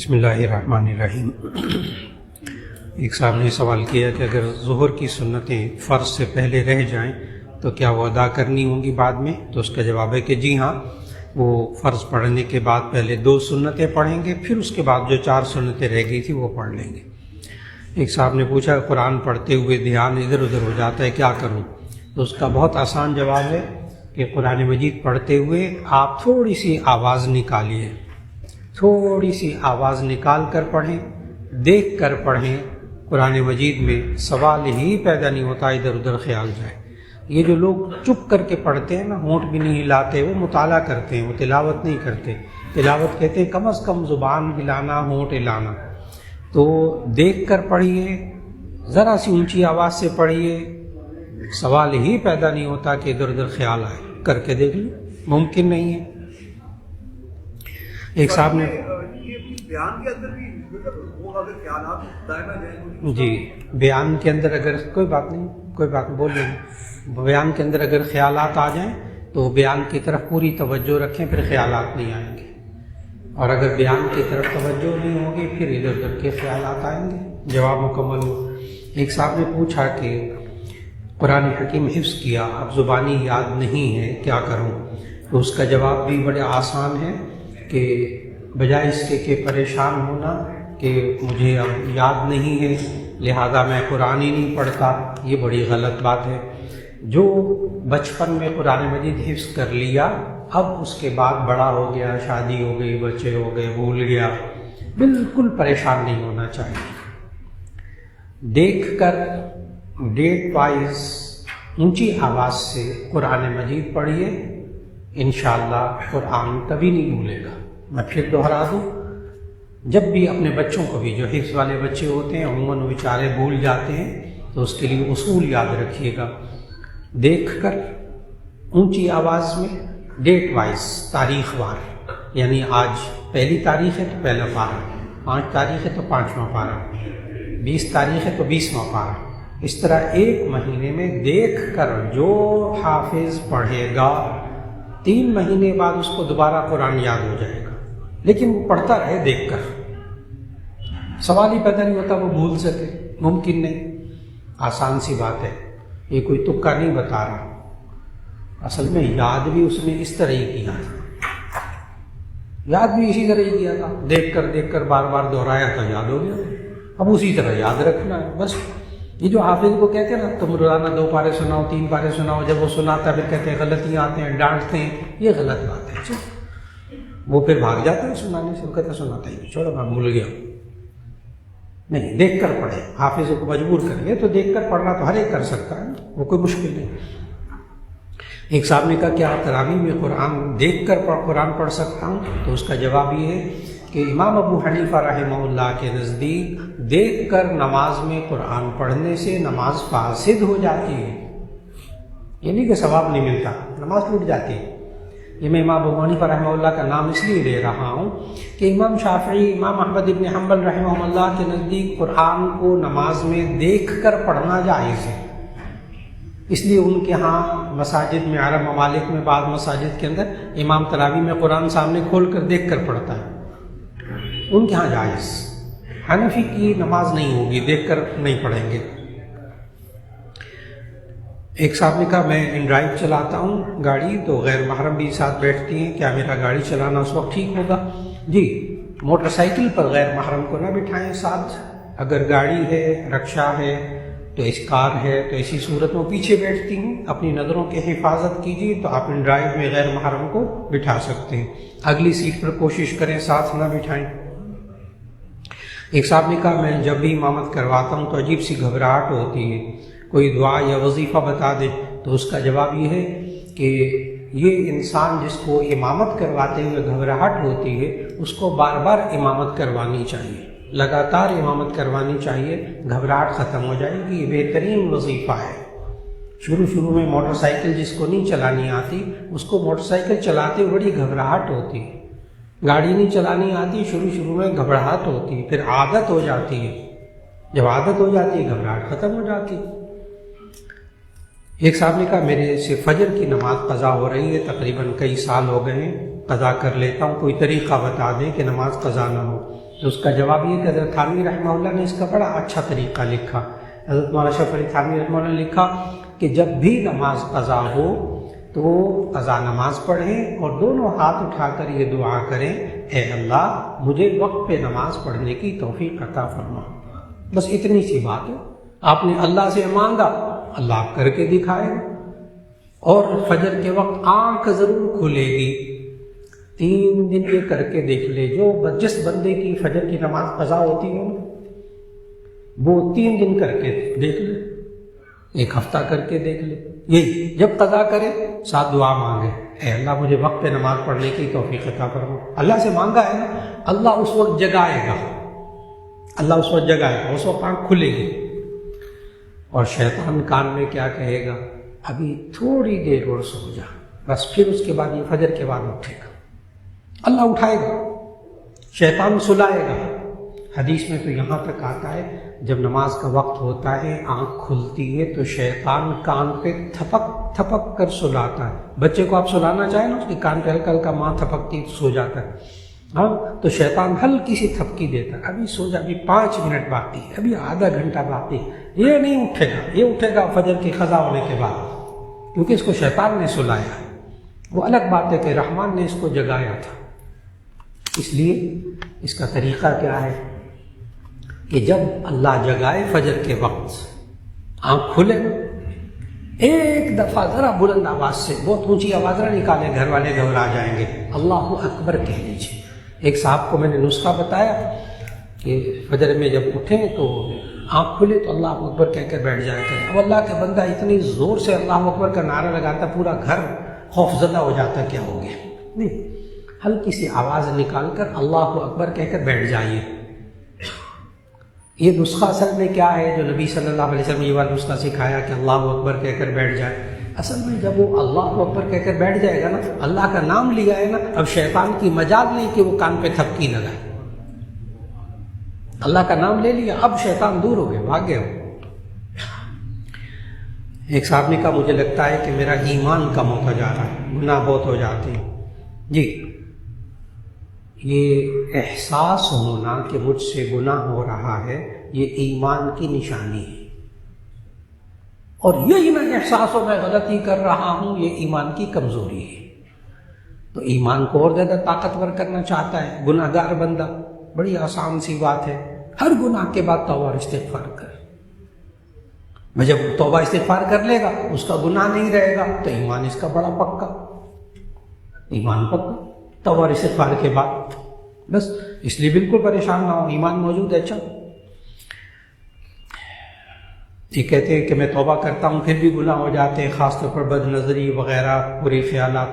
بسم اللہ الرحمن الرحیم۔ ایک صاحب نے سوال کیا کہ اگر ظہر کی سنتیں فرض سے پہلے رہ جائیں تو کیا وہ ادا کرنی ہوں گی بعد میں؟ تو اس کا جواب ہے کہ جی ہاں، وہ فرض پڑھنے کے بعد پہلے 2 سنتیں پڑھیں گے، پھر اس کے بعد جو 4 سنتیں رہ گئی تھی وہ پڑھ لیں گے۔ ایک صاحب نے پوچھا قرآن پڑھتے ہوئے دھیان ادھر ادھر ہو جاتا ہے، کیا کروں؟ تو اس کا بہت آسان جواب ہے کہ قرآن مجید پڑھتے ہوئے آپ تھوڑی سی آواز نکالیے، تھوڑی سی آواز نکال کر پڑھیں، دیکھ کر پڑھیں۔ قرآن مجید میں سوال ہی پیدا نہیں ہوتا ادھر ادھر خیال جائے۔ یہ جو لوگ چپ کر کے پڑھتے ہیں نا، ہونٹ بھی نہیں ہلاتے، وہ مطالعہ کرتے ہیں، وہ تلاوت نہیں کرتے۔ تلاوت کہتے ہیں کم از کم زبان ہلانا، ہونٹ ہلانا۔ تو دیکھ کر پڑھیے، ذرا سی اونچی آواز سے پڑھیے، سوال ہی پیدا نہیں ہوتا کہ ادھر ادھر خیال آئے۔ کر کے دیکھ لیں، ممکن نہیں ہے۔ ایک صاحب نے بیان کے اندر بھی وہ اگر خیالات دائما جائیں جی بیان کے اندر اگر کوئی بات نہیں بول لیں، بیان کے اندر اگر خیالات آ جائیں تو بیان کی طرف پوری توجہ رکھیں، پھر خیالات نہیں آئیں گے، اور اگر بیان کی طرف توجہ نہیں ہوگی پھر ادھر ادھر کے خیالات آئیں گے۔ جواب مکمل ہو۔ ایک صاحب نے پوچھا کہ قرآن حکیم حفظ کیا، اب زبانی یاد نہیں ہے، کیا کروں؟ تو اس کا جواب بھی بڑے آسان ہے کہ بجائے اس کے کہ پریشان ہونا کہ مجھے اب یاد نہیں ہے لہذا میں قرآن ہی نہیں پڑھتا، یہ بڑی غلط بات ہے۔ جو بچپن میں قرآن مجید حفظ کر لیا، اب اس کے بعد بڑا ہو گیا، شادی ہو گئی، بچے ہو گئے، بھول گیا، بالکل پریشان نہیں ہونا چاہیے۔ دیکھ کر ڈیٹ وائز اونچی آواز سے قرآن مجید پڑھیے، انشاءاللہ قرآن کبھی نہیں بھولے گا۔ میں پھر دوہرا دوں، جب بھی اپنے بچوں کو بھی، جو حفظ والے بچے ہوتے ہیں عموماً بیچارے بھول جاتے ہیں، تو اس کے لیے اصول یاد رکھیے گا۔ دیکھ کر اونچی آواز میں، ڈیٹ وائز، تاریخ وار، یعنی آج پہلی تاریخ ہے تو پہلا پارہ، 5 تاریخ ہے تو 5واں پارہ، 20 تاریخ ہے تو 20واں پارہ، اس طرح ایک مہینے میں دیکھ کر جو حافظ پڑھے گا 3 مہینے بعد اس کو دوبارہ قرآن یاد ہو جائے گا، لیکن وہ پڑھتا رہے دیکھ کر۔ سوال ہی پیدا نہیں ہوتا وہ بھول سکے، ممکن نہیں۔ آسان سی بات ہے، یہ کوئی تکا نہیں بتا رہا، اصل میں یاد بھی اس نے اس طرح ہی کیا تھا، یاد بھی اسی طرح ہی کیا تھا، دیکھ کر بار بار دہرایا تھا، یاد ہو گیا۔ اب اسی طرح یاد رکھنا ہے بس۔ یہ جو حافظ کو کہتے ہیں نا تم روزانہ 2 پارے سناؤ، 3 پارے سناؤ، جب وہ سناتا ہے پھر کہتے ہیں غلطیاں آتے ہیں، ڈانٹتے ہیں، یہ غلط بات ہے۔ وہ پھر بھاگ جاتا ہے سنانے سے، وہ کہتا ہے سناتا ہی چھوڑو میں بھول گیا۔ نہیں، دیکھ کر پڑھے، حافظ کو مجبور کریے تو دیکھ کر پڑھنا تو ہر ایک کر سکتا ہے، وہ کوئی مشکل نہیں۔ ایک صاحب نے کہا کیا تراویح میں قرآن دیکھ کر قرآن پڑھ سکتا ہوں؟ تو اس کا جواب یہ ہے کہ امام ابو حنیفہ رحمہ اللہ کے نزدیک دیکھ کر نماز میں قرآن پڑھنے سے نماز فاسد ہو جاتی ہے، یہ نہیں کہ ثواب نہیں ملتا، نماز ٹوٹ جاتی ہے۔ یہ میں امام ابو حنیفہ رحمہ اللہ کا نام اس لیے لے رہا ہوں کہ امام شافعی، امام احمد ابن حنبل رحمہ اللہ کے نزدیک قرآن کو نماز میں دیکھ کر پڑھنا جائز ہے، اس لیے ان کے ہاں مساجد میں، عرب ممالک میں بعض مساجد کے اندر امام تراویح میں قرآن سامنے کھول کر دیکھ کر پڑھتا ہے، ان کے ہاں جائز۔ حنفی کی نماز نہیں ہوگی، دیکھ کر نہیں پڑھیں گے۔ ایک صاحب نے کہا میں ان ڈرائیو چلاتا ہوں گاڑی، تو غیر محرم بھی ساتھ بیٹھتی ہیں، کیا میرا گاڑی چلانا اس وقت ٹھیک ہوگا؟ جی، موٹر سائیکل پر غیر محرم کو نہ بٹھائیں ساتھ، اگر گاڑی ہے، رکشہ ہے، تو اس کار ہے تو ایسی صورت میں پیچھے بیٹھتی ہیں، اپنی نظروں کی حفاظت کیجیے، تو آپ ان ڈرائیو میں غیر محرم کو بٹھا سکتے ہیں، اگلی سیٹ پر کوشش کریں ساتھ نہ بٹھائیں۔ ایک صاحب نے کہا میں جب بھی امامت کرواتا ہوں تو عجیب سی گھبراہٹ ہوتی ہے، کوئی دعا یا وظیفہ بتا دے؟ تو اس کا جواب یہ ہے کہ یہ انسان جس کو امامت کرواتے ہوئے گھبراہٹ ہوتی ہے، اس کو بار بار امامت کروانی چاہیے، لگاتار امامت کروانی چاہیے، گھبراہٹ ختم ہو جائے گی۔ یہ بہترین وظیفہ ہے۔ شروع میں موٹر سائیکل جس کو نہیں چلانی آتی، اس کو موٹر سائیکل چلاتے ہوئے بڑی گھبراہٹ ہوتی ہے، گاڑی نہیں چلانی آتی، شروع میں گھبراہٹ ہوتی ہے، پھر عادت ہو جاتی ہے، جب عادت ہو جاتی ہے گھبراہٹ ختم ہو جاتی ہے۔ ایک صاحب نے کہا میرے سے فجر کی نماز قضا ہو رہی ہے، تقریباً کئی سال ہو گئے ہیں، قضا کر لیتا ہوں، کوئی طریقہ بتا دیں کہ نماز قضا نہ ہو۔ تو اس کا جواب یہ کہ حضرت تھانوی رحمہ اللہ نے اس کا بڑا اچھا طریقہ لکھا. حضرت مولانا اشرف علی تھانوی رحمہ اللہ نے لکھا کہ جب بھی نماز قضا ہو تو قضا نماز پڑھیں اور دونوں ہاتھ اٹھا کر یہ دعا کریں، اے اللہ مجھے وقت پہ نماز پڑھنے کی توفیق عطا فرما. بس اتنی سی بات ہے. آپ نے اللہ سے مانگا، اللہ آپ کر کے دکھائے گا. اور فجر کے وقت آنکھ ضرور کھلے گی. 3 دن یہ کر کے دیکھ لے. جس بندے کی فجر کی نماز قضا ہوتی ہو وہ 3 دن کر کے دیکھ لے، 1 ہفتہ کر کے دیکھ لے. یہی جب قضا کرے ساتھ دعا مانگے، اے اللہ مجھے وقت پہ نماز پڑھنے کی توفیق عطا فرما. اللہ سے مانگا ہے نا، اللہ اس وقت جگائے گا. اللہ اس وقت جگائے گا، اس وقت آنکھ کھلے گی. اور شیطان کان میں کیا کہے گا؟ ابھی تھوڑی دیر اور سو جا. بس پھر اس کے بعد یہ فجر کے بعد اٹھے گا، اللہ اٹھائے گا، شیطان سلائے گا. حدیث میں تو یہاں تک آتا ہے جب نماز کا وقت ہوتا ہے آنکھ کھلتی ہے تو شیطان کان پہ تھپک تھپک کر سلاتا ہے. بچے کو آپ سلانا چاہیں نا، اس کے کان پہ ہلکا ہلکا ماں تھپکتی سو جاتا ہے. ہاں تو شیطان ہلکی سی تھپکی دیتا ہے، ابھی سو جا، ابھی 5 منٹ باقی ہے، ابھی آدھا گھنٹہ باقی ہے. یہ نہیں اٹھے گا، یہ اٹھے گا فجر کی قضا ہونے کے بعد، کیونکہ اس کو شیطان نے سلایا. وہ الگ بات ہے کہ رحمان نے اس کو جگایا تھا. اس لیے اس کا طریقہ کیا ہے کہ جب اللہ جگائے فجر کے وقت آنکھ کھلے، ایک دفعہ ذرا بلند آواز سے، بہت اونچی آواز نہ نکالے، گھر والے گھبرا جائیں گے، اللہ اکبر کہہ لیجیے. ایک صاحب کو میں نے نسخہ بتایا کہ فجر میں جب اٹھیں تو آنکھ کھلے تو اللہ اکبر کہہ کر بیٹھ جایا کریں. اب اللہ کے بندہ اتنی زور سے اللہ اکبر کا نعرہ لگاتا پورا گھر خوف زدہ ہو جاتا، کیا ہو گیا؟ نہیں، ہلکی سی آواز نکال کر اللہ اکبر کہہ کر بیٹھ جائیے. یہ نسخہ اصل میں کیا ہے جو نبی صلی اللہ علیہ وسلم یہ والا نسخہ سکھایا کہ اللہ اکبر کہہ کر بیٹھ جائے؟ اصل میں جب وہ اللہ اکبر کہہ کر بیٹھ جائے گا نا، اللہ کا نام لیا ہے نا، اب شیطان کی مجال نہیں کہ وہ کان پہ تھپکی لگائے. اللہ کا نام لے لیا، اب شیطان دور ہو گئے، بھاگ گئے ہو. ایک صاحب نے کہا مجھے لگتا ہے کہ میرا ایمان کم ہوتا جا رہا ہے، گناہ بہت ہو جاتے ہیں. جی، یہ احساس ہونا کہ مجھ سے گناہ ہو رہا ہے یہ ایمان کی نشانی ہے. اور یہی میں احساس ہو میں غلطی کر رہا ہوں یہ ایمان کی کمزوری ہے. تو ایمان کو اور زیادہ طاقتور کرنا چاہتا ہے گناہ گار بندہ. بڑی آسان سی بات ہے، ہر گناہ کے بعد توبہ استغفار کر. میں جب توبہ استغفار کر لے گا اس کا گناہ نہیں رہے گا تو ایمان اس کا بڑا پکا، ایمان پکا توبہ استغفار کے بعد. بس اس لیے بالکل پریشان نہ ہو، ایمان موجود ہے. اچھا، یہ کہتے ہیں کہ میں توبہ کرتا ہوں پھر بھی گناہ ہو جاتے ہیں، خاص طور پر بد نظری وغیرہ، برے خیالات،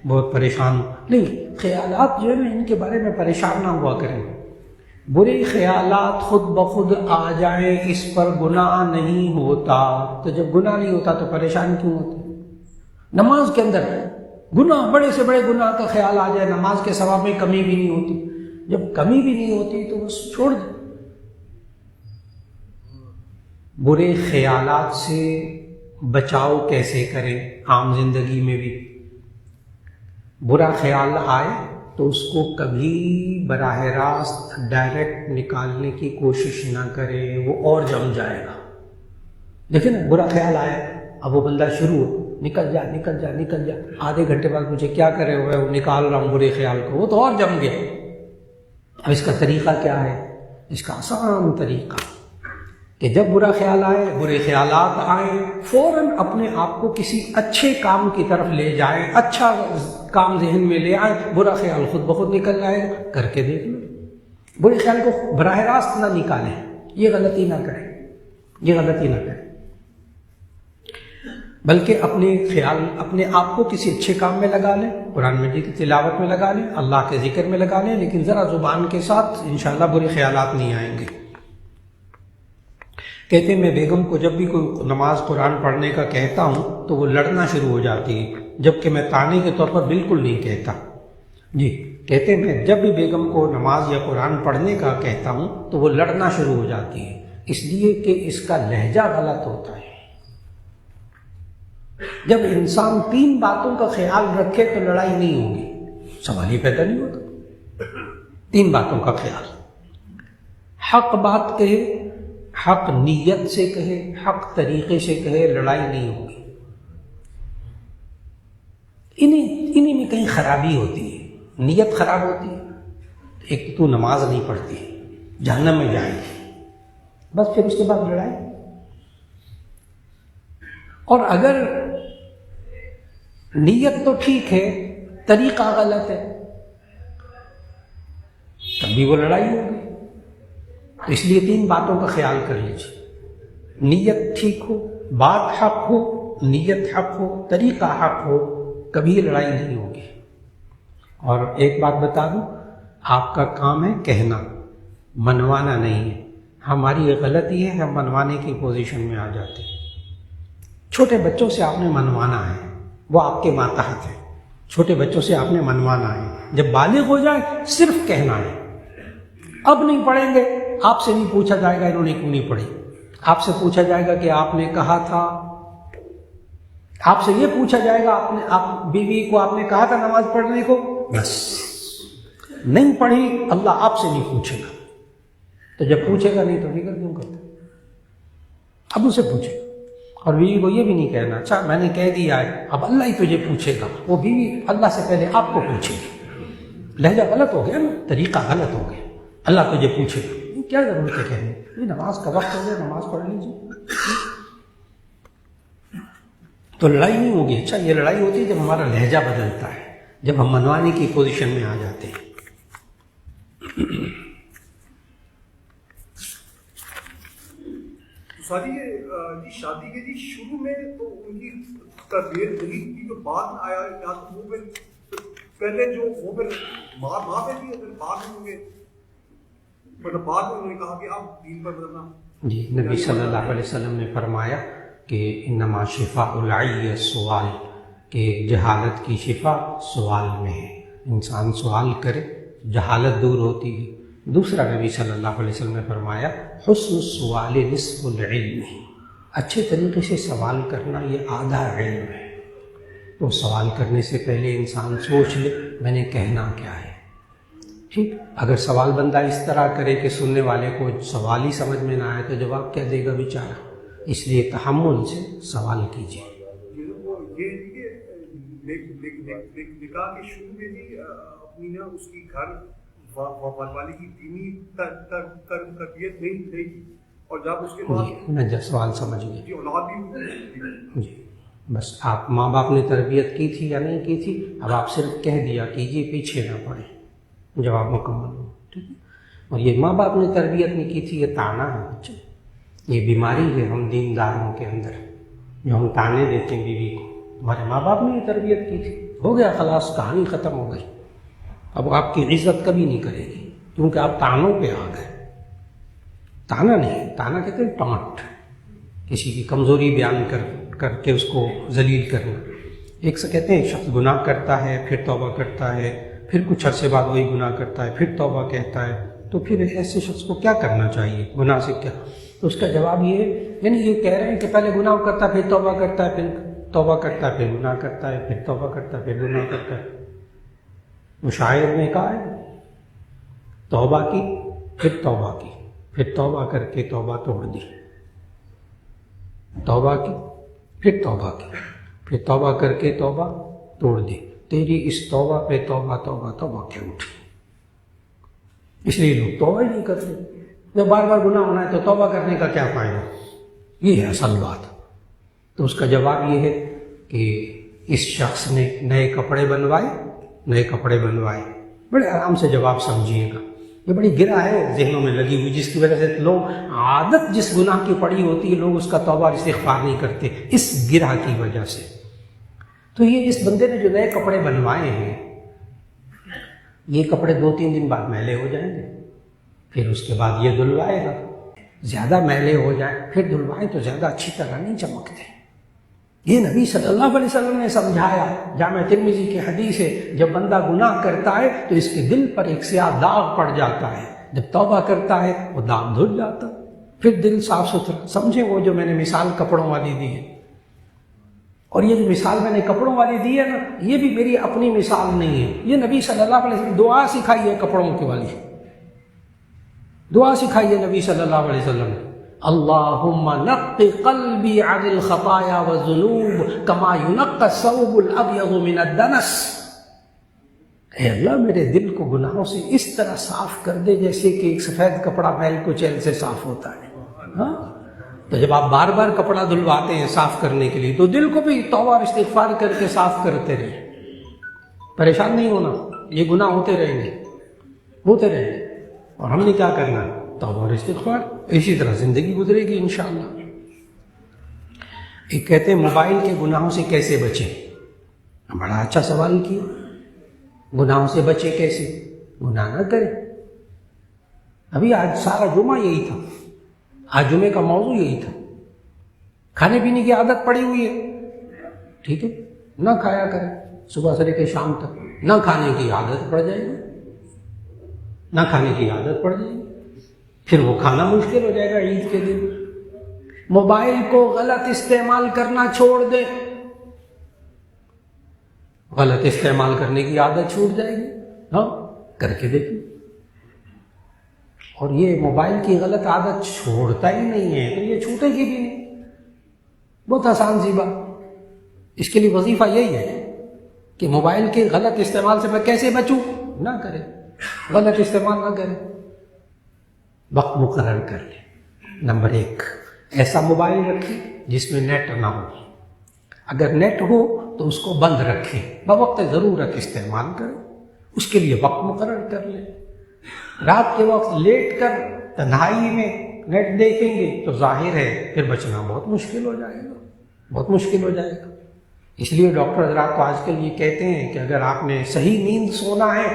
بہت پریشان ہوں. نہیں، خیالات جو ہے نا ان کے بارے میں پریشان نہ ہوا کریں. برے خیالات خود بخود آ جائیں اس پر گناہ نہیں ہوتا. تو جب گناہ نہیں ہوتا تو پریشان کیوں ہوتے؟ نماز کے اندر گناہ، بڑے سے بڑے گناہ کا خیال آ جائے، نماز کے ثواب میں کمی بھی نہیں ہوتی. جب کمی بھی نہیں ہوتی تو بس چھوڑ دیں. برے خیالات سے بچاؤ کیسے کریں؟ عام زندگی میں بھی برا خیال آئے تو اس کو کبھی براہ راست ڈائریکٹ نکالنے کی کوشش نہ کرے، وہ اور جم جائے گا. دیکھیں نا، برا خیال آیا، اب وہ بندہ شروع ہو، نکل جا نکل جا نکل جا، آدھے گھنٹے بعد مجھے کیا کرے ہوئے وہ نکال رہا ہوں برے خیال کو، وہ تو اور جم گیا. اب اس کا طریقہ کیا ہے؟ اس کا آسان طریقہ کہ جب برا خیال آئے، برے خیالات آئیں، فوراً اپنے آپ کو کسی اچھے کام کی طرف لے جائیں، اچھا کام ذہن میں لے آئیں، برا خیال خود بخود نکل جائے گا. کر کے دیکھ لو. برے خیال کو براہ راست نہ نکالیں، یہ غلطی نہ کریں، یہ غلطی نہ کریں، بلکہ اپنے خیال اپنے آپ کو کسی اچھے کام میں لگا لیں، قرآن مجید کی تلاوت میں لگا لیں، اللہ کے ذکر میں لگا لیں، لیکن ذرا زبان کے ساتھ انشاءاللہ برے خیالات نہیں آئیں گے. کہتے ہیں میں بیگم کو جب بھی کوئی نماز قرآن پڑھنے کا کہتا ہوں تو وہ لڑنا شروع ہو جاتی ہے، جبکہ میں تانے کے طور پر بالکل نہیں کہتا. جی، کہتے ہیں میں جب بھی بیگم کو نماز یا قرآن پڑھنے کا کہتا ہوں تو وہ لڑنا شروع ہو جاتی ہے، اس لیے کہ اس کا لہجہ غلط ہوتا ہے. جب انسان 3 باتوں کا خیال رکھے تو لڑائی نہیں ہوگی، سوال ہی پیدا نہیں ہوتا. 3 باتوں کا خیال، حق بات کہے، حق نیت سے کہے، حق طریقے سے کہے، لڑائی نہیں ہوگی۔ انہی میں کہیں خرابی ہوتی ہے، نیت خراب ہوتی ہے، ایک تو نماز نہیں پڑھتی، جہنم میں جائے گی، بس پھر اس کے بعد لڑائی۔ اور اگر نیت تو ٹھیک ہے، طریقہ غلط ہے، تب بھی وہ لڑائی ہوگی۔ تو اس لیے 3 باتوں کا خیال کر لیجیے، نیت ٹھیک ہو، بات حق ہو، نیت حق ہو، طریقہ حق ہو، کبھی لڑائی نہیں ہوگی۔ اور ایک بات بتا دوں، آپ کا کام ہے کہنا، منوانا نہیں ہے۔ ہماری یہ غلطی ہے، ہم منوانے کی پوزیشن میں آ جاتے ہیں۔ چھوٹے بچوں سے آپ نے منوانا ہے، وہ آپ کے ماتحت ہیں، چھوٹے بچوں سے آپ نے منوانا ہے۔ جب بالغ ہو جائے صرف کہنا ہے، اب نہیں پڑھیں گے، آپ سے نہیں پوچھا جائے گا انہوں نے کیوں نہیں پڑھی، آپ سے پوچھا جائے گا کہ آپ نے کہا تھا، آپ سے یہ پوچھا جائے گا آپ بیوی کو آپ نے کہا تھا نماز پڑھنے کو، بس نہیں پڑھی، اللہ آپ سے نہیں پوچھے گا۔ تو جب پوچھے گا نہیں تو فکر کیوں کرتے، اب اسے پوچھے۔ اور بیوی کو یہ بھی نہیں کہنا اچھا میں نے کہہ دیا ہے اب اللہ ہی تجھے پوچھے گا، وہ بیوی اللہ سے پہلے آپ کو پوچھے گی۔ لہجہ غلط ہو گیا نا، طریقہ غلط ہو گیا، اللہ تجھے پوچھے گا، کیا ضرورت ہے کہنے، یہ نماز کا وقت ہو گیا، نماز پڑھ لیجیے، تو لڑائی نہیں ہوگی۔ اچھا یہ لڑائی ہوتی ہے جب ہمارا لہجہ بدلتا ہے، جب ہم منوانے کی پوزیشن میں آ جاتے ہیں۔ جی شادی کے جی شروع میں تو ان کی تربیت نہیں کی، جو بعد میں آیا یا تو وہ پہلے جو وہ پھر ماں پہ تھی، پھر بعد میں ہوں گے، مطلب بعد میں انہوں نے کہا کہ آپ دین پر بدلنا۔ جی نبی صلی اللہ علیہ وسلم نے فرمایا کہ انما شفاء العی السؤال، کہ جہالت کی شفا سوال میں ہے، انسان سوال کرے جہالت دور ہوتی ہے۔ دوسرا نبی صلی اللہ علیہ وسلم نے فرمایا حسن السؤال نصف العلم، اچھے طریقے سے سوال کرنا یہ آدھا علم ہے۔ تو سوال کرنے سے پہلے انسان سوچ لے میں نے کہنا کیا ہے، ٹھیک۔ اگر سوال بندہ اس طرح کرے کہ سننے والے کو سوال ہی سمجھ میں نہ آئے تو جواب کیا دے گا بیچارہ، اس لیے تحمل سے سوال کیجیے۔ نکاح کے شروع میں جی اپنی نا اس کی گھر والے کی دینی تربیت نہیں تھی، اور جب اس کے بعد میں جب سوال سمجھ گیا جی اولاد بھی جی، بس آپ ماں باپ نے تربیت کی تھی یا نہیں کی تھی، اب آپ صرف کہہ دیا کیجیے، پیچھے نہ پڑے، جواب مکمل ہو، ٹھیک ہے۔ اور یہ ماں باپ نے تربیت نہیں کی تھی، یہ تانا ہے بچے، یہ بیماری ہے ہم دینداروں کے اندر، جو ہم تانے دیتے ہیں بیوی کو، ہمارے ماں باپ نے یہ تربیت کی تھی، ہو گیا خلاص، کہانی ختم ہو گئی، اب آپ کی عزت کبھی نہیں کرے گی، کیونکہ آپ تانوں پہ آ گئے۔ تانا نہیں، تانا کہتے ہیں ٹانٹ، کسی کی کمزوری بیان کر کے اس کو ذلیل کرنا۔ ایک سے کہتے ہیں شخص گناہ کرتا ہے پھر توبہ کرتا ہے، پھر کچھ عرصے بعد وہی گناہ کرتا ہے پھر توبہ کہتا ہے، تو پھر ایسے شخص کو کیا کرنا چاہیے، گناہ سے کیا؟ تو اس کا جواب یہ ہے، یعنی یہ کہہ رہے ہیں کہ پہلے گناہ کرتا ہے پھر توبہ کرتا ہے، پھر توبہ کرتا ہے پھر گناہ کرتا ہے، پھر توبہ کرتا ہے پھر گناہ کرتا ہے۔ مشاعر نے کہا ہے توبہ کی پھر توبہ کی، پھر توبہ کر کے توبہ توڑ دی، توبہ کی پھر توبہ کی، پھر توبہ کر کے توبہ توڑ دی، تیری اس توبہ پہ توبہ توبہ توبہ کیوں اٹھی؟ اس لیے لوگ توبہ ہی نہیں کرتے، جب بار بار گناہ ہونا ہے تو توبہ کرنے کا کیا فائدہ، یہ ہے اصل بات۔ تو اس کا جواب یہ ہے کہ اس شخص نے نئے کپڑے بنوائے، بڑے آرام سے جواب سمجھیے گا، یہ بڑی گرہ ہے ذہنوں میں لگی ہوئی، جس کی وجہ سے لوگ عادت جس گناہ کی پڑی ہوتی ہے لوگ اس کا توبہ اور استغفار نہیں کرتے، اس گرہ کی وجہ سے۔ تو یہ اس بندے نے جو نئے کپڑے بنوائے ہیں، یہ کپڑے 2-3 دن بعد میلے ہو جائیں گے، پھر اس کے بعد یہ دھلوائے گا، زیادہ میلے ہو جائیں پھر دھلوائے تو زیادہ اچھی طرح نہیں چمکتے۔ یہ نبی صلی اللہ علیہ وسلم نے سمجھایا، جامع ترمذی کی حدیث ہے، جب بندہ گناہ کرتا ہے تو اس کے دل پر ایک سیاہ داغ پڑ جاتا ہے، جب توبہ کرتا ہے وہ داغ دھل جاتا، پھر دل صاف ستھرا۔ سمجھیں وہ جو میں نے مثال کپڑوں والی دی ہے، اور یہ جو مثال میں نے کپڑوں والی دی ہے نا، یہ بھی میری اپنی مثال نہیں ہے، یہ نبی صلی اللہ علیہ وسلم دعا سکھائی ہے کپڑوں کے والی، دعا سکھائی ہے نبی صلی اللہ علیہ وسلم نے، اللہم نقی قلبی عن الخطایا والذنوب کما ینقی الثوب الابیض من الدنس، اے اللہ میرے دل کو گناہوں سے اس طرح صاف کر دے جیسے کہ ایک سفید کپڑا میل کو چیل سے صاف ہوتا ہے. ہاں تو جب آپ بار بار کپڑا دھلواتے ہیں صاف کرنے کے لیے تو دل کو بھی توبہ اور استغفار کر کے صاف کرتے رہیں، پریشان نہیں ہونا، یہ گناہ ہوتے رہیں گے، اور ہم نے کیا کرنا ہے؟ توبہ اور استغفار. اسی طرح زندگی گزرے گی انشاءاللہ. ایک کہتے ہیں موبائل کے گناہوں سے کیسے بچیں؟ بڑا اچھا سوال کیا. گناہوں سے بچے کیسے؟ گناہ نہ کریں. ابھی آج سارا جمعہ یہی تھا، آج جمعے کا موضوع یہی تھا. کھانے پینے کی عادت پڑی ہوئی ہے، ٹھیک ہے، نہ کھایا کریں صبح سے لے کے شام تک. نہ کھانے کی عادت پڑ جائے گی، نہ کھانے کی عادت پڑ جائے گی، پھر وہ کھانا مشکل ہو جائے گا عید کے دن. موبائل کو غلط استعمال کرنا چھوڑ دیں، غلط استعمال کرنے کی عادت چھوٹ جائے گی. ہاں کر کے دیکھیں. اور یہ موبائل کی غلط عادت چھوڑتا ہی نہیں ہے تو یہ چھوٹے گی بھی نہیں. بہت آسان سی بات. اس کے لیے وظیفہ یہی ہے کہ موبائل کے غلط استعمال سے میں کیسے بچوں؟ نہ کریں، غلط استعمال نہ کریں. وقت مقرر کر لیں. نمبر 1، ایسا موبائل رکھیں جس میں نیٹ نہ ہو. اگر نیٹ ہو تو اس کو بند رکھیں، بوقت ضرورت استعمال کریں. اس کے لیے وقت مقرر کر لیں. رات کے وقت لیٹ کر تنہائی میں نیٹ دیکھیں گے تو ظاہر ہے پھر بچنا بہت مشکل ہو جائے گا، بہت مشکل ہو جائے گا. اس لیے ڈاکٹر حضرات تو آج کل یہ کہتے ہیں کہ اگر آپ نے صحیح نیند سونا ہے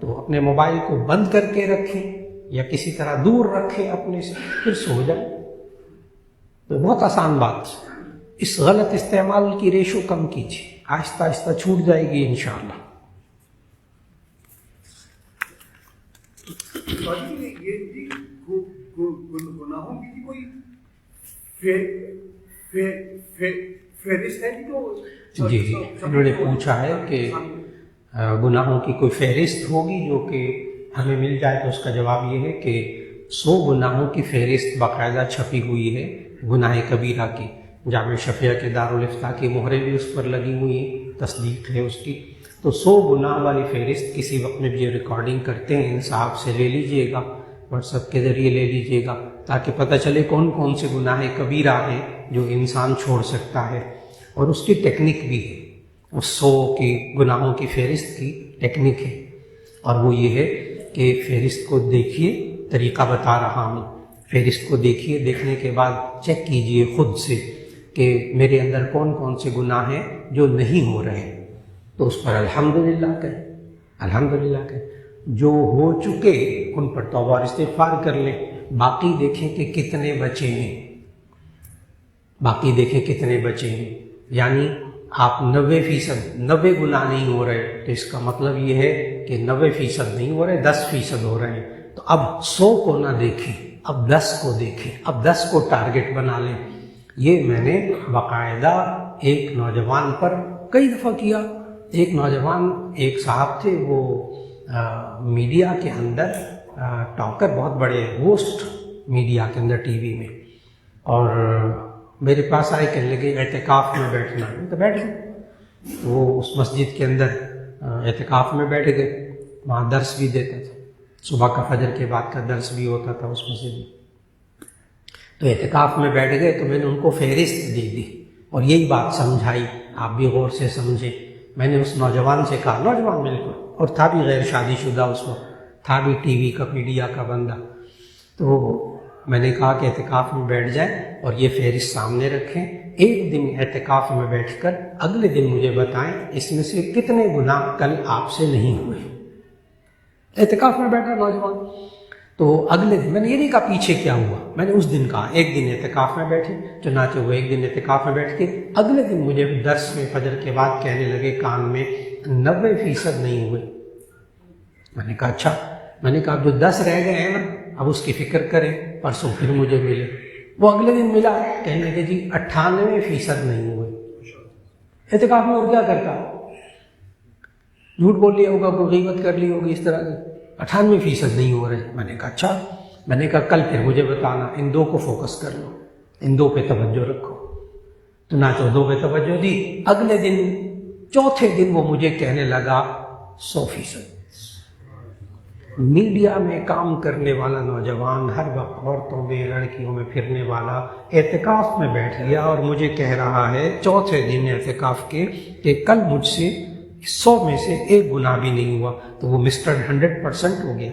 تو اپنے موبائل کو بند کر کے رکھیں یا کسی طرح دور رکھیں اپنے سے، پھر سو جائیں. تو بہت آسان بات. اس غلط استعمال کی ریشو کم کیجیے، آہستہ آہستہ چھوٹ جائے گی انشاءاللہ. یہ گناہوں کی کوئی فہرست ہے جو جی انہوں نے پوچھا ہے کہ گناہوں کی کوئی فہرست ہوگی جو کہ ہمیں مل جائے، تو اس کا جواب یہ ہے کہ 100 گناہوں کی فہرست باقاعدہ چھپی ہوئی ہے گناہ کبیرہ کی. جامع شفیہ کے دارالافتاء کی مہریں بھی اس پر لگی ہوئی ہیں، تصدیق ہے اس کی. تو 100 گناہ والی فہرست کسی وقت میں بھی یہ ریکارڈنگ کرتے ہیں، ان صاحب سے لے لیجئے گا، واٹس ایپ کے ذریعے لے لیجئے گا، تاکہ پتہ چلے کون کون سے گناہ کبیرہ ہیں جو انسان چھوڑ سکتا ہے. اور اس کی ٹیکنیک بھی ہے، اس 100 کی گناہوں کی فہرست کی ٹیکنیک ہے. اور وہ یہ ہے کہ فہرست کو دیکھیے، طریقہ بتا رہا ہوں. فہرست کو دیکھیے، دیکھنے کے بعد چیک کیجئے خود سے کہ میرے اندر کون کون سے گناہ ہیں جو نہیں ہو رہے، تو اس پر الحمدللہ کہیں، الحمدللہ کہیں. جو ہو چکے ان پر توبہ اور استغفار کر لیں. باقی دیکھیں کہ کتنے بچے ہیں، باقی دیکھیں کتنے بچے ہیں. یعنی آپ 90% گناہ نہیں ہو رہے تو اس کا مطلب یہ ہے کہ 90% نہیں ہو رہے، 10% ہو رہے ہیں. تو اب 100 کو نہ دیکھیں، اب 10 کو دیکھیں، اب 10 کو ٹارگٹ بنا لیں. یہ میں نے باقاعدہ ایک نوجوان پر کئی دفعہ کیا. ایک نوجوان، ایک صاحب تھے، وہ میڈیا کے اندر ٹاکر، بہت بڑے ہوسٹ میڈیا کے اندر ٹی وی میں، اور میرے پاس آئے کہنے لگے اعتکاف میں بیٹھنا. تو بیٹھ گئے. وہ اس مسجد کے اندر اعتکاف میں بیٹھ گئے. وہاں درس بھی دیتے تھے، صبح کا فجر کے بعد کا درس بھی ہوتا تھا اس مسجد میں. تو اعتکاف میں بیٹھ گئے تو میں نے ان کو فہرست دے دی اور یہی بات سمجھائی. آپ بھی غور سے سمجھیں. میں نے اس نوجوان سے کہا، نوجوان بالکل، اور تھا بھی غیر شادی شدہ اس وقت، تھا بھی ٹی وی کا میڈیا کا بندہ. تو میں نے کہا کہ اعتکاف میں بیٹھ جائیں اور یہ فہرست سامنے رکھیں. ایک دن اعتکاف میں بیٹھ کر اگلے دن مجھے بتائیں اس میں سے کتنے گناہ کل آپ سے نہیں ہوئے. اعتکاف میں بیٹھا نوجوان. تو اگلے دن میں نے یہ نہیں کہا پیچھے کیا ہوا، میں نے اس دن کہا ایک دن اعتکاف میں بیٹھے. چنانچہ وہ ایک دن اعتکاف میں بیٹھ کے اگلے دن مجھے درس میں فجر کے بعد کہنے لگے کان میں 90% نہیں ہوئے. میں نے کہا اچھا. میں نے کہا جو 10 رہ گئے ہیں نا اب اس کی فکر کریں، پرسوں پھر مجھے ملے. وہ اگلے دن ملا، کہنے لگے جی 98% نہیں ہوئے. اعتکاف میں اور کیا کرتا، جھوٹ بول لیا ہوگا، کوئی غیبت کر لی ہوگی اس طرح کی. 98% نہیں ہو رہے. میں نے کہا اچھا. میں نے کہا کل پھر مجھے بتانا، ان دو کو فوکس کر لو، ان دو پہ توجہ رکھو۔ تو نہ تو دو پہ توجہ دی، اگلے دن چوتھے دن وہ مجھے کہنے لگا 100%۔ میڈیا میں کام کرنے والا نوجوان، ہر وقت عورتوں میں لڑکیوں میں پھرنے والا، اعتکاف میں بیٹھ گیا اور مجھے کہہ رہا ہے چوتھے دن اعتکاف کے کہ کل مجھ سے 100 میں سے ایک گناہ بھی نہیں ہوا۔ تو وہ مسٹر 100% ہو گیا،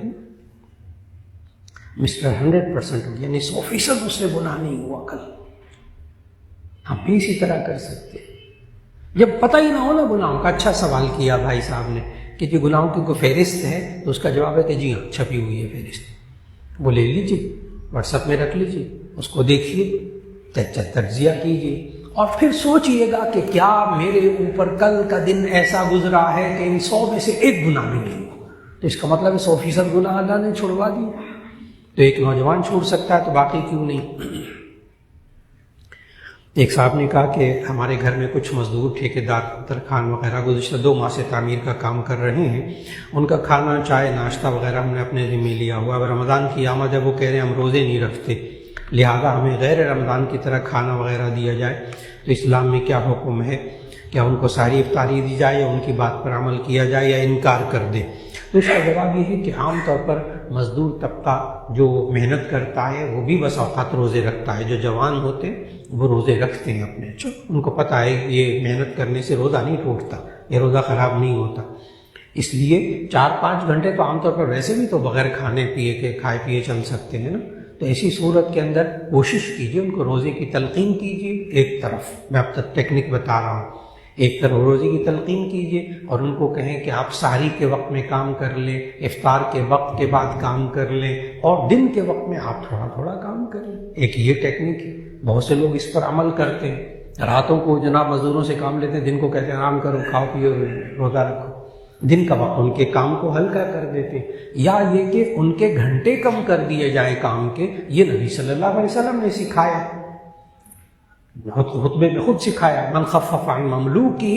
مسٹر 100% ہو گیا، یعنی 100% اس سے گناہ نہیں ہوا کل۔ ہم بھی اسی طرح کر سکتے ہیں جب پتہ ہی نہ ہو نا گناہوں کا۔ اچھا سوال کیا بھائی صاحب نے کہ جی گناہوں کی کوئی فہرست ہے، تو اس کا جواب ہے کہ جی ہاں چھپی ہوئی ہے فہرست، وہ لے لیجیے، واٹس ایپ میں رکھ لیجیے، اس کو دیکھیے، تجزیہ کیجیے، اور پھر سوچئے گا کہ کیا میرے اوپر کل کا دن ایسا گزرا ہے کہ ان 100 میں سے ایک گناہ بھی نہیں ہوا، تو اس کا مطلب ہے 100% گناہ اللہ نے چھڑوا دیا۔ تو ایک نوجوان چھوڑ سکتا ہے تو باقی کیوں نہیں؟ ایک صاحب نے کہا کہ ہمارے گھر میں کچھ مزدور ٹھیکیدار ترخان وغیرہ گزشتہ 2 ماہ سے تعمیر کا کام کر رہے ہیں، ان کا کھانا چائے ناشتہ وغیرہ ہم نے اپنے ذمہ لیا ہوا۔ اب رمضان کی آمد ہے، وہ کہہ رہے ہیں ہم روزے نہیں رکھتے، لہذا ہمیں غیر رمضان کی طرح کھانا وغیرہ دیا جائے، تو اسلام میں کیا حکم ہے؟ کیا ان کو ساری افطاری دی جائے یا ان کی بات پر عمل کیا جائے یا انکار کر دے؟ تو اس کا جواب یہ ہے کہ عام طور پر مزدور طبقہ جو محنت کرتا ہے وہ بھی بس اوقات روزے رکھتا ہے۔ جو جوان ہوتے وہ روزے رکھتے ہیں اپنے، ان کو پتہ ہے یہ محنت کرنے سے روزہ نہیں ٹوٹتا، یہ روزہ خراب نہیں ہوتا، اس لیے 4-5 گھنٹے تو عام طور پر ویسے بھی تو بغیر کھانے پیے کے کھائے پیے چل سکتے ہیں نا۔ تو ایسی صورت کے اندر کوشش کیجیے ان کو روزے کی تلقین کیجیے۔ ایک طرف میں اب تک ٹیکنک بتا رہا ہوں، ایک طرف روزے کی تلقین کیجیے اور ان کو کہیں کہ آپ سحری کے وقت میں کام کر لیں، افطار کے وقت کے بعد کام کر لیں، اور دن کے وقت میں آپ تھوڑا تھوڑا کام کر لیں۔ ایک یہ ٹیکنیک ہے، بہت سے لوگ اس پر عمل کرتے ہیں۔ راتوں کو جناب مزدوروں سے کام لیتے ہیں، دن کو کہتے ہیں آرام کرو، کھاؤ پیو، روزہ رکھو۔ دن کا وقت ان کے کام کو ہلکا کر دیتے ہیں، یا یہ کہ ان کے گھنٹے کم کر دیے جائیں کام کے۔ یہ نبی صلی اللہ علیہ وسلم نے سکھایا، خطبے میں خود سکھایا، من خفف عن مملوکہ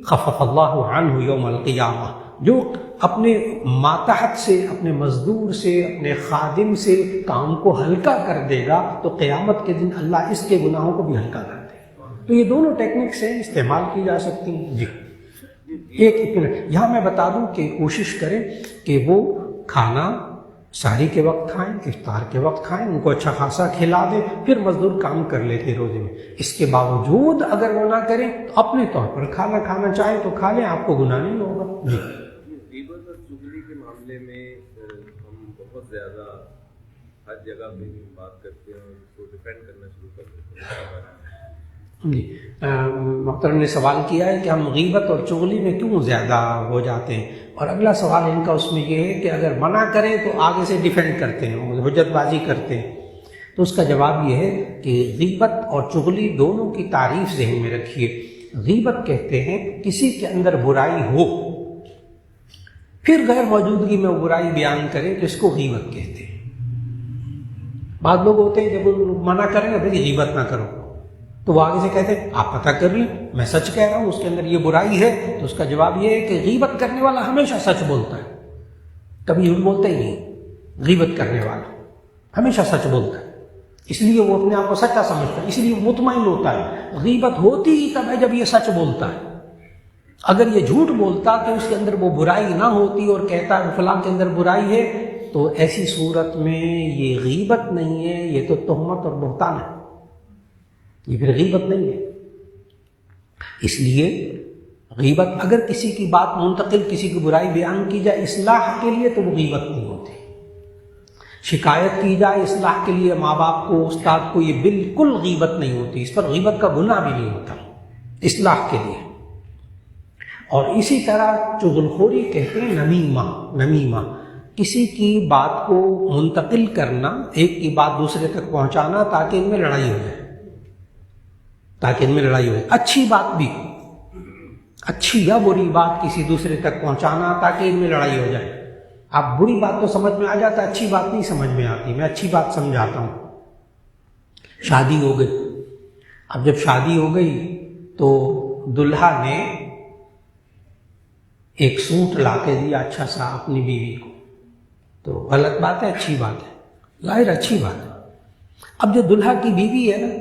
خفف اللہ عنہ یوم القیامہ۔ جو اپنے ماتحت سے، اپنے مزدور سے، اپنے خادم سے کام کو ہلکا کر دے گا تو قیامت کے دن اللہ اس کے گناہوں کو بھی ہلکا کر دے گا۔ تو یہ دونوں ٹیکنکس ہیں، استعمال کی جا سکتی ہیں۔ جی ایک منٹ یہاں میں بتا دوں کہ کوشش کریں کہ وہ کھانا سحری کے وقت کھائیں، افطار کے وقت کھائیں، ان کو اچھا خاصا کھلا دیں، پھر مزدور کام کر لیتے روزے میں۔ اس کے باوجود اگر وہ نہ کریں تو اپنے طور پر کھانا کھانا چاہیں تو کھا لیں، آپ کو گناہ نہیں ہوگا۔ جی غیبت اور چغلی کے معاملے میں ہم بہت زیادہ ہر جگہ پہ بات کرتے ہیں اور اس کو ڈیفینڈ کرنا شروع کر دیتے ہیں۔ جی محترم نے سوال کیا ہے کہ ہم غیبت اور چغلی میں کیوں زیادہ ہو جاتے ہیں، اور اگلا سوال ان کا اس میں یہ ہے کہ اگر منع کریں تو آگے سے ڈیفینڈ کرتے ہیں، حجت بازی کرتے ہیں۔ تو اس کا جواب یہ ہے کہ غیبت اور چغلی دونوں کی تعریف ذہن میں رکھیے۔ غیبت کہتے ہیں کسی کے اندر برائی ہو پھر غیر موجودگی میں وہ برائی بیان کریں تو اس کو غیبت کہتے ہیں۔ بعض لوگ ہوتے ہیں جب وہ منع کریں گے پھر غیبت نہ کرو تو وہ آگے سے کہتے ہیں آپ پتہ کر لیں، میں سچ کہہ رہا ہوں، اس کے اندر یہ برائی ہے۔ تو اس کا جواب یہ ہے کہ غیبت کرنے والا ہمیشہ سچ بولتا ہے، کبھی جھوٹ بولتا ہی نہیں۔ غیبت کرنے والا ہمیشہ سچ بولتا ہے، اس لیے وہ اپنے آپ کو سچا سمجھتا ہے، اس لیے وہ مطمئن ہوتا ہے۔ غیبت ہوتی ہی تب ہے جب یہ سچ بولتا ہے۔ اگر یہ جھوٹ بولتا کہ اس کے اندر وہ برائی نہ ہوتی اور کہتا ہے فلاں کے اندر برائی ہے، تو ایسی صورت میں یہ غیبت نہیں ہے، یہ تو تہمت اور بہتان ہے، یہ پھر غیبت نہیں ہے۔ اس لیے غیبت اگر کسی کی بات منتقل، کسی کی برائی بیان کی جائے اصلاح کے لیے تو وہ غیبت نہیں ہوتی۔ شکایت کی جائے اصلاح کے لیے ماں باپ کو، استاد کو، یہ بالکل غیبت نہیں ہوتی، اس پر غیبت کا گناہ بھی نہیں ہوتا اصلاح کے لیے۔ اور اسی طرح چغلخوری کہتے ہیں نمیمہ، کسی کی بات کو منتقل کرنا، ایک کی بات دوسرے تک پہنچانا تاکہ ان میں لڑائی ہو جائے، اچھی بات بھی، اچھی یا بری بات کسی دوسرے تک پہنچانا تاکہ ان میں لڑائی ہو جائے۔ اب بری بات تو سمجھ میں آ جاتا ہے، اچھی بات نہیں سمجھ میں آتی۔ میں اچھی بات سمجھاتا ہوں۔ شادی ہو گئی، اب جب شادی ہو گئی تو دلہا نے ایک سوٹ لا کے دیا اچھا سا اپنی بیوی کو، تو غلط بات ہے اچھی بات ہے؟ ظاہر اچھی بات ہے. اب جو دلہا کی بیوی ہے نا،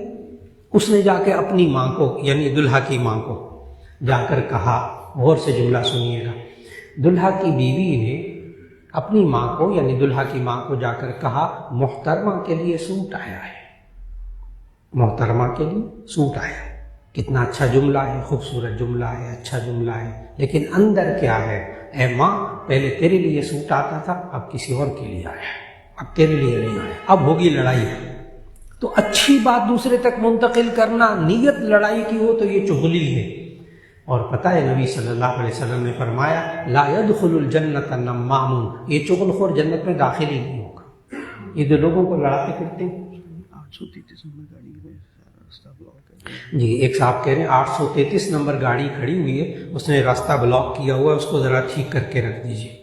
اس نے جا کے اپنی ماں کو یعنی دلہا کی ماں کو جا کر کہا، غور سے جملہ سنیے گا، دلہا کی بیوی نے اپنی ماں کو یعنی دلہا کی ماں کو جا کر کہا محترمہ کے لیے سوٹ آیا ہے، محترمہ کے لیے سوٹ آیا ہے. کتنا اچھا جملہ ہے، خوبصورت جملہ ہے، اچھا جملہ ہے، لیکن اندر کیا ہے؟ اے ماں، پہلے تیرے لیے سوٹ آتا تھا، اب کسی اور کے لیے آیا ہے، اب تیرے لیے نہیں آیا، اب ہوگی لڑائی. تو اچھی بات دوسرے تک منتقل کرنا، نیت لڑائی کی ہو تو یہ چغلی ہے. اور پتہ ہے نبی صلی اللہ علیہ وسلم نے فرمایا لا يدخل الجنت نمام، یہ چغل خور جنت میں داخل ہی نہیں ہوگا. یہ جو لوگوں کو لڑاتے کرتے ہیں. جی ایک صاحب کہہ رہے ہیں 833 نمبر گاڑی کھڑی ہوئی ہے، اس نے راستہ بلاک کیا ہوا ہے، اس کو ذرا ٹھیک کر کے رکھ دیجیے.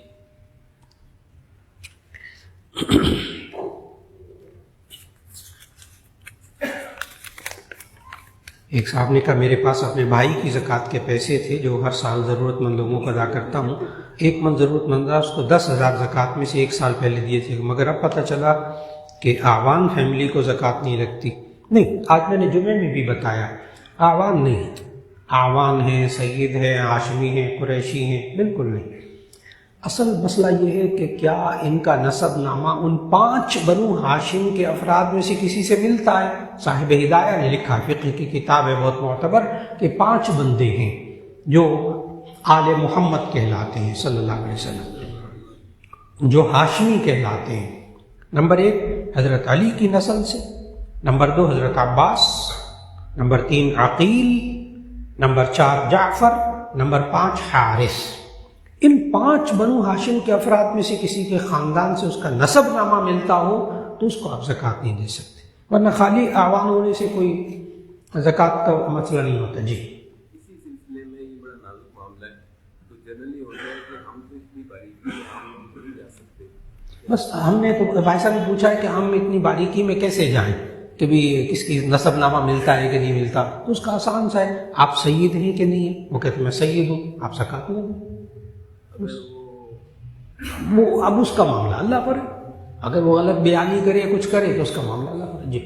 ایک صاحب نے کہا میرے پاس اپنے بھائی کی زکوٰۃ کے پیسے تھے جو ہر سال ضرورت مند لوگوں کو ادا کرتا ہوں. ایک من ضرورت مند تھا، اس کو 10,000 زکوٰۃ میں سے 1 سال پہلے دیے تھے، مگر اب پتہ چلا کہ اعوان فیملی کو زکوٰۃ نہیں لگتی. نہیں، آج میں نے جمعے میں بھی بتایا، اعوان نہیں، اعوان ہیں، سید ہیں، ہاشمی ہیں، قریشی ہیں، بالکل نہیں. اصل مسئلہ یہ ہے کہ کیا ان کا نسب نامہ ان 5 بنو ہاشم کے افراد میں سے کسی سے ملتا ہے؟ صاحب ہدایہ نے لکھا، فقہ کی کتاب ہے بہت معتبر، کہ 5 بندے ہیں جو آل محمد کہلاتے ہیں صلی اللہ علیہ وسلم، جو ہاشمی کہلاتے ہیں. نمبر 1 حضرت علی کی نسل سے، نمبر 2 حضرت عباس، نمبر 3 عقیل، نمبر 4 جعفر، نمبر 5 حارث. ان 5 بنو ہاشم کے افراد میں سے کسی کے خاندان سے اس کا نسب نامہ ملتا ہو تو اس کو آپ زکوٰۃ نہیں دے سکتے، ورنہ خالی اعوان ہونے سے کوئی زکوٰۃ کا مسئلہ نہیں ہوتا. جی اسی سلسلے میں یہ بڑا نازک معاملہ ہے، تو جنرلی ہوتا ہے کہ ہم تو اتنی باریکی میں ہم نہیں جا سکتے. بس ہم نے تو بھائی صاحب نے پوچھا ہے کہ ہم اتنی باریکی میں کیسے جائیں کہ بھی کس کی نسب نامہ ملتا ہے کہ نہیں ملتا. تو اس کا آسان سا ہے، آپ سید ہیں کہ نہیں ہیں؟ وہ کہتے میں سید ہوں، آپ زکوٰۃ نہیں دیں. وہ اب اس کا معاملہ اللہ پر ہے، اگر وہ غلط بیانی کرے کچھ کرے تو اس کا معاملہ اللہ پر ہے. جی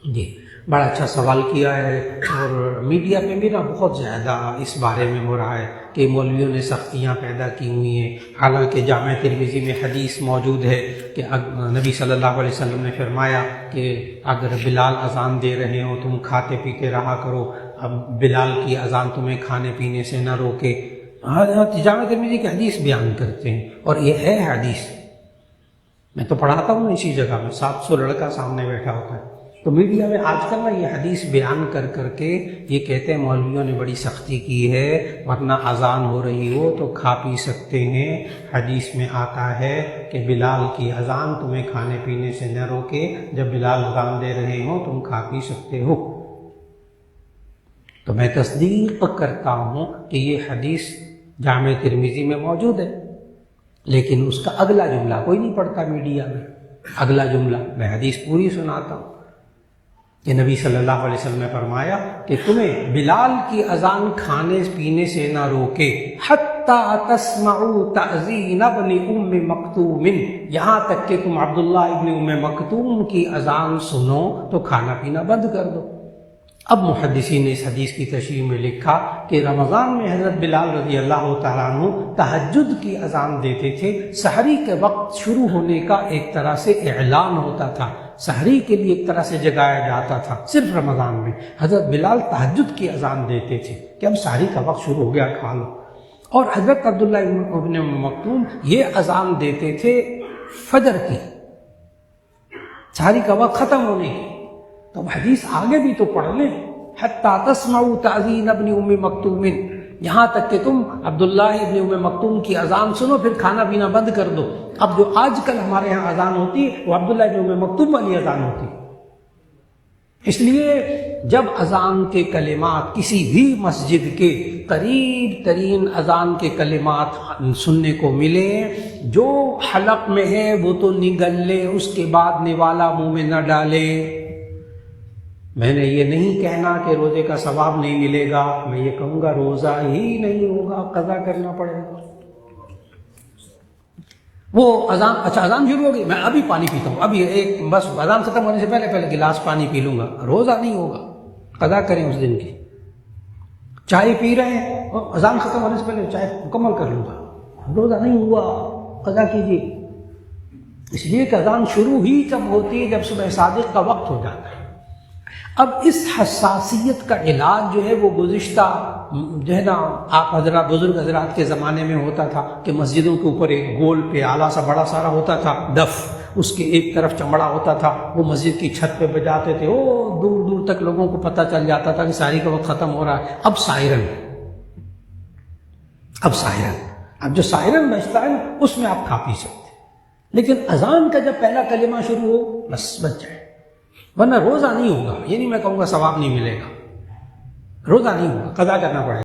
جی بڑا اچھا سوال کیا ہے، اور میڈیا پہ بھی نا بہت زیادہ اس بارے میں ہو رہا ہے کہ مولویوں نے سختیاں پیدا کی ہوئی ہیں. حالانکہ جامع ترمذی میں حدیث موجود ہے کہ نبی صلی اللہ علیہ وسلم نے فرمایا کہ اگر بلال اذان دے رہے ہوں تم کھاتے پیتے رہا کرو، اب بلال کی اذان تمہیں کھانے پینے سے نہ روکے. جامع ترمذی کی حدیث بیان کرتے ہیں، اور یہ ہے حدیث. میں تو پڑھاتا ہوں اسی جگہ میں، 700 لڑکا سامنے بیٹھا ہوتا ہے. تو میڈیا میں آج کل نا یہ حدیث بیان کر کر کے یہ کہتے ہیں مولویوں نے بڑی سختی کی ہے، ورنہ اذان ہو رہی ہو تو کھا پی سکتے ہیں. حدیث میں آتا ہے کہ بلال کی اذان تمہیں کھانے پینے سے نہ روکے، جب بلال اذان دے رہے ہوں تم کھا پی سکتے ہو. تو میں تصدیق کرتا ہوں کہ یہ حدیث جامع ترمذی میں موجود ہے، لیکن اس کا اگلا جملہ کوئی نہیں پڑھتا میڈیا میں. اگلا جملہ میں حدیث پوری سناتا ہوں کہ نبی صلی اللہ علیہ وسلم نے فرمایا کہ تمہیں بلال کی اذان کھانے پینے سے نہ روکے حتی تسمعوا تأذین ابن ام مکتوم، یہاں تک کہ تم عبداللہ ابن ام مکتوم کی اذان سنو تو کھانا پینا بند کر دو. اب محدثین نے اس حدیث کی تشریح میں لکھا کہ رمضان میں حضرت بلال رضی اللہ تعالیٰ عنہ تہجد کی اذان دیتے تھے. سحری کے وقت شروع ہونے کا ایک طرح سے اعلان ہوتا تھا، سحری کے لیے ایک طرح سے جگایا جاتا تھا. صرف رمضان میں حضرت بلال تہجد کی اذان دیتے تھے کہ اب سحری کا وقت شروع ہو گیا، کھا لو. اور حضرت عبداللہ ابن ام مکتوم یہ اذان دیتے تھے فجر کی، سحری کا وقت ختم ہونے کی. تو اب حدیث آگے بھی تو پڑھ لیں، حتی تسمعوا تأذین ابن ام مکتوم، یہاں تک کہ تم عبداللہ ابن ام مکتوم کی اذان سنو پھر کھانا پینا بند کر دو. اب جو آج کل ہمارے ہاں اذان ہوتی ہے وہ عبداللہ ابن ام مکتوم والی اذان ہوتی ہے. اس لیے جب اذان کے کلمات کسی بھی مسجد کے قریب ترین اذان کے کلمات سننے کو ملے، جو حلق میں ہے وہ تو نگل لے، اس کے بعد نوالا منہ میں نہ ڈالے. میں نے یہ نہیں کہنا کہ روزے کا ثواب نہیں ملے گا، میں یہ کہوں گا روزہ ہی نہیں ہوگا، قضا کرنا پڑے گا. وہ اذان، اچھا اذان شروع ہوگی، میں ابھی پانی پیتا ہوں، ابھی ایک بس اذان ختم ہونے سے پہلے پہلے گلاس پانی پی لوں گا، روزہ نہیں ہوگا، قضا کریں اس دن کی۔ چائے پی رہے ہیں اور اذان ختم ہونے سے پہلے چائے مکمل کر لوں گا، روزہ نہیں ہوا، قضا کیجیے۔ اس لیے کہ اذان شروع ہی تب ہوتی ہے جب صبح صادق کا وقت ہو جاتا ہے۔ اب اس حساسیت کا علاج جو ہے وہ گزشتہ جو ہے نا آپ حضرات بزرگ حضرات کے زمانے میں ہوتا تھا کہ مسجدوں کے اوپر ایک گول پہ اعلیٰ سا بڑا سارا ہوتا تھا دف، اس کے ایک طرف چمڑا ہوتا تھا، وہ مسجد کی چھت پہ بجاتے تھے، او دور دور تک لوگوں کو پتہ چل جاتا تھا کہ ساری کا وقت ختم ہو رہا ہے۔ اب سائرن، اب جو سائرن بجتا ہے اس میں آپ کھا پی سکتے، لیکن اذان کا جب پہلا کلمہ شروع ہو بس بچ جائے، ورنہ روزہ نہیں ہوگا۔ یہ نہیں میں کہوں گا ثواب نہیں ملے گا، روزہ نہیں ہوگا، قضا کرنا پڑے گا۔